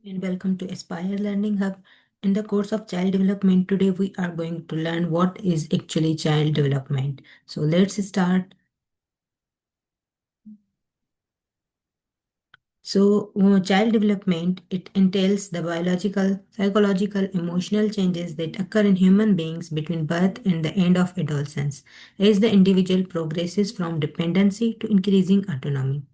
And welcome to Aspire Learning Hub. In the course of child development, today we are going to learn what is actually child development. So let's start. Child development it entails the biological, psychological, emotional changes that occur in human beings between birth and the end of adolescence, as the individual progresses from dependency to increasing autonomy.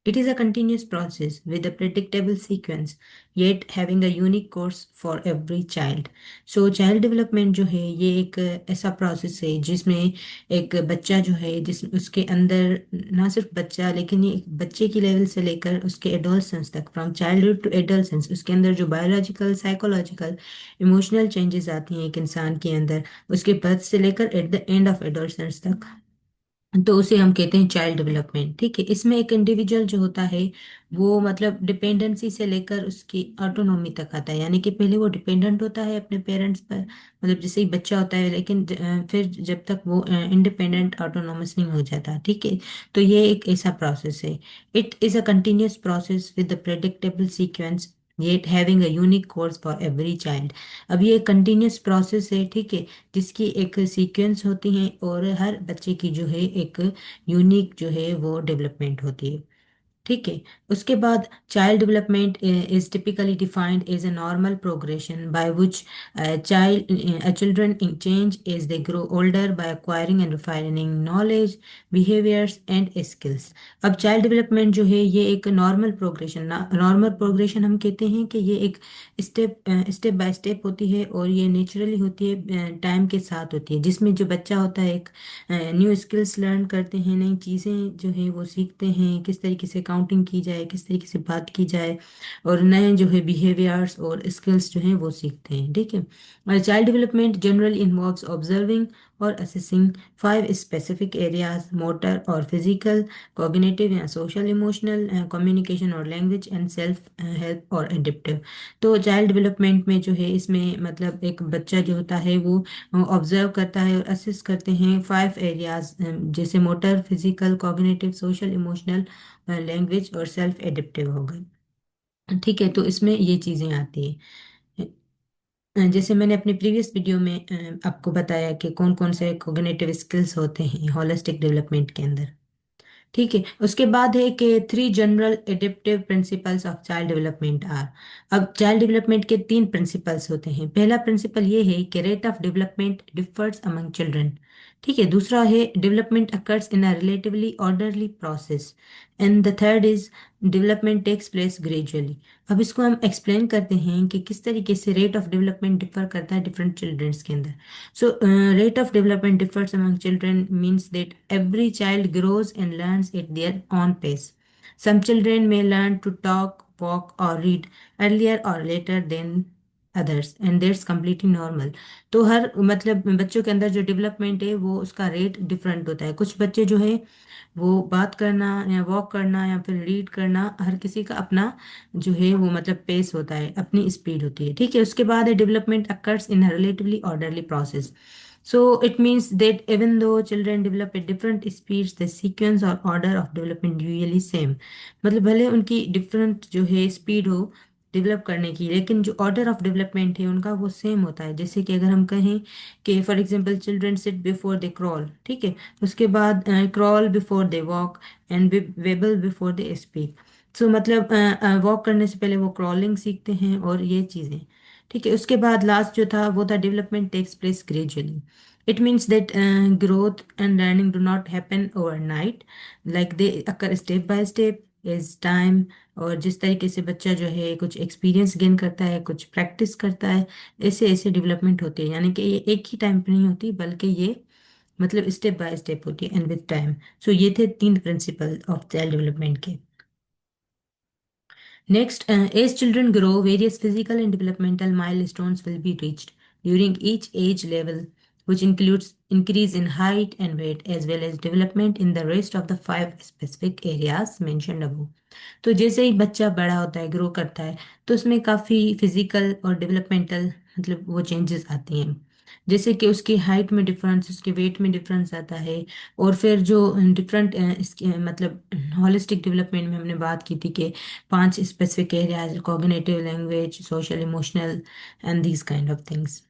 It is a continuous process with a predictable sequence, yet having a unique course for every child. So child development जो है ये एक ऐसा process है जिसमें एक बच्चा जो है जिस उसके अंदर ना सिर्फ बच्चा लेकिन ये एक बच्चे की लेवल से लेकर उसके एडोलसेंस तक फ्रॉम चाइल्डहुड टू एडोलसेंस उसके अंदर जो बायोलॉजिकल साइकोलॉजिकल इमोशनल चेंजेस आती हैं एक इंसान के अंदर उसके बर्थ से लेकर at the end of adolescence तक तो उसे हम कहते हैं चाइल्ड डेवलपमेंट। ठीक है, इसमें एक इंडिविजुअल जो होता है वो मतलब डिपेंडेंसी से लेकर उसकी ऑटोनॉमी तक आता है, यानी कि पहले वो डिपेंडेंट होता है अपने पेरेंट्स पर, मतलब जैसे ही बच्चा होता है, लेकिन फिर जब तक वो इंडिपेंडेंट ऑटोनॉमस नहीं हो जाता। ठीक है, तो ये एक ऐसा प्रोसेस है। It is a continuous process with the predictable sequence yet having a unique course for every child। अब ये कंटिन्यूस प्रोसेस है, ठीक है, जिसकी एक सीक्वेंस होती है और हर बच्चे की जो है एक यूनिक जो है वो डेवलपमेंट होती है। ठीक है, उसके बाद child development is typically defined as a normal progression by which children in change as they grow older by acquiring and refining knowledge behaviours and skills. अब चाइल्ड डेवलपमेंट जो है ये एक नॉर्मल प्रोग्रेशन हम कहते हैं कि ये एक स्टेप बाय स्टेप होती है और ये नेचुरली होती है, टाइम के साथ होती है, जिसमें जो बच्चा होता है एक न्यू स्किल्स लर्न करते हैं, नई चीज़ें जो है वो सीखते हैं, किस तरीके से काउंटिंग की जाए, किस तरीके से बात की जाए, और नए जो है बिहेवियर्स और स्किल्स जो हैं वो सीखते हैं। ठीक है, और child development generally involves observing और assessing five specific areas: motor और फिजिकल, कॉग्निटिव या सोशल, इमोशनल, कम्युनिकेशन और लैंग्वेज, एंड सेल्फ हेल्प और एडिप्टिव। तो चाइल्ड डेवलपमेंट में जो है इसमें मतलब एक बच्चा जो होता है वो ऑब्जर्व करता है और असिस्ट करते हैं फाइव एरियाज, जैसे motor, physical, cognitive, social, emotional, language और सेल्फ एडिप्टिव हो गए। ठीक है, तो इसमें ये चीज़ें आती हैं। जैसे मैंने अपनी प्रीवियस वीडियो में आपको बताया कि कौन कौन से कॉग्निटिव स्किल्स होते हैं होलिस्टिक डेवलपमेंट के अंदर। ठीक है, उसके बाद है कि three general adaptive principles of child development are. अब चाइल्ड डेवलपमेंट के तीन प्रिंसिपल्स होते हैं। पहला प्रिंसिपल ये है कि rate of development differs among children. ठीक है, दूसरा है development occurs in a relatively orderly process, and the third is development takes place gradually. अब इसको हम एक्सप्लेन करते हैं कि किस तरीके से रेट ऑफ डेवलपमेंट डिफर करता है डिफरेंट चिल्ड्रंस के अंदर। So, rate of development differs among children means that every child grows and learns at their own pace. Some children may learn to talk, walk, or read earlier or later than others, and that's completely normal। तो हर मतलब बच्चों के अंदर जो development है वो उसका rate different होता है। कुछ बच्चे जो है वो बात करना या वॉक करना या फिर रीड करना, हर किसी का अपना जो है वो मतलब पेस होता है, अपनी स्पीड होती है। ठीक है, उसके बाद है development occurs in relatively orderly process. So it means that even though children develop at different speeds, the sequence or order of development usually same। मतलब भले उनकी डिफरेंट जो है स्पीड हो डेवलप करने की, लेकिन जो ऑर्डर ऑफ डेवलपमेंट है उनका वो सेम होता है। जैसे कि अगर हम कहें कि for example children sit before they crawl, ठीक है, उसके बाद crawl before they walk and babble before they speak. So मतलब वॉक करने से पहले वो क्रॉलिंग सीखते हैं और ये चीज़ें। ठीक है, उसके बाद लास्ट जो था वो था development takes place gradually. It means that growth and learning do not happen overnight, like they occur step by step as time. और जिस तरीके से बच्चा जो है कुछ एक्सपीरियंस गेन करता है, कुछ प्रैक्टिस करता है, ऐसे ऐसे डेवलपमेंट होती है। यानी कि ये एक ही टाइम पे नहीं होती बल्कि ये मतलब स्टेप बाय स्टेप होती है एंड विद टाइम। सो ये थे तीन प्रिंसिपल ऑफ चाइल्ड डेवलपमेंट के। Next, as children grow, various physical and developmental milestones will be reached during each age level, which includes increase in height and weight as well as development in the rest of the five specific areas mentioned above। तो जैसे ही बच्चा बड़ा होता है, grow करता है, तो उसमें काफ़ी फिजिकल और डेवलपमेंटल मतलब वो चेंजेस आती हैं। जैसे कि उसकी हाइट में डिफरेंस, उसके वेट में डिफरेंस आता है। और फिर जो डिफरेंट इसके मतलब होलिस्टिक डेवलपमेंट में हमने बात की थी कि 5 specific areas, cognitive, language, social, emotional and these kind of things.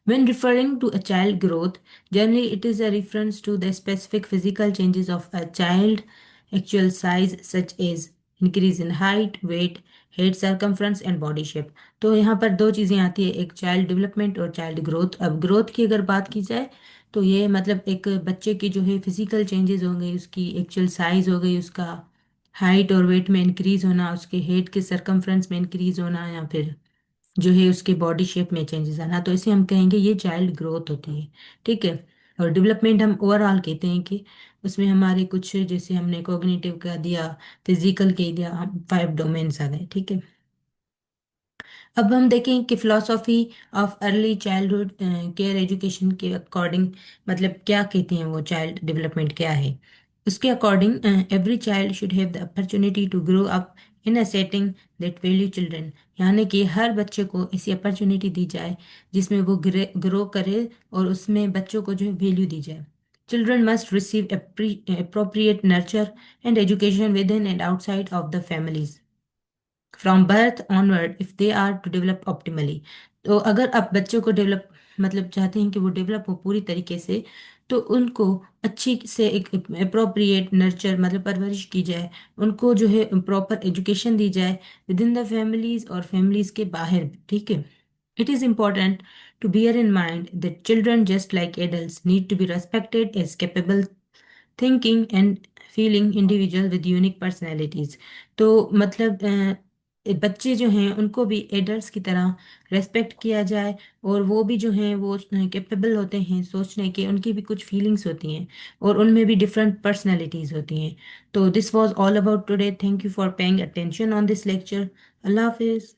When referring to a child growth, generally it is a reference to the specific physical changes of a child, actual size such as increase in height, weight, head circumference and body shape। तो यहाँ पर दो चीज़ें आती है, एक child development और child growth. अब ग्रोथ की अगर बात की जाए तो ये मतलब एक बच्चे की जो है फिजिकल चेंजेस हो गई, उसकी एक्चुअल साइज हो गई, उसका हाइट और वेट में इंक्रीज होना, उसके हेड के सरकमफ्रेंस में इंक्रीज होना, या फिर जो है उसके बॉडी शेप में चेंजेस आना, तो इसे हम कहेंगे ये चाइल्ड ग्रोथ होती है। ठीक है। और डेवलपमेंट हम ओवरऑल कहते हैं कि उसमें हमारे कुछ, जैसे हमने कॉग्निटिव का दिया, फिजिकल के दिया, हम 5 डोमेन्स आ गए। ठीक है। अब हम देखें कि philosophy of early childhood care education के अकॉर्डिंग मतलब क्या कहते हैं वो, चाइल्ड डेवलपमेंट क्या है। उसके according every child should have the opportunity to grow up in a setting that value children. यानी कि हर बच्चे को ऐसी अपॉर्चुनिटी दी जाए जिसमें वो ग्रो करे और उसमें बच्चों को जो है वैल्यू दी जाए। Children must receive appropriate nurture and education within and outside of the families from birth onward if they are to develop optimally. तो अगर आप बच्चों को डेवलप मतलब चाहते हैं कि वो डेवलप हो पूरी तरीके से, तो उनको अच्छी से एक अप्रोप्रिएट नर्चर मतलब परवरिश की जाए, उनको जो है प्रॉपर एजुकेशन दी जाए विद इन द फैमिलीज और फैमिलीज के बाहर भी। ठीक है। It is important to bear in mind that children, just like adults, need to be respected as capable thinking and feeling individual with unique personalities. तो मतलब बच्चे जो हैं उनको भी एडल्ट्स की तरह रेस्पेक्ट किया जाए, और वो भी जो हैं वो कैपेबल होते हैं सोचने के, उनकी भी कुछ फीलिंग्स होती हैं और उनमें भी डिफरेंट पर्सनैलिटीज होती हैं। तो this was all about today. Thank you for paying attention on this lecture. Allah Hafiz.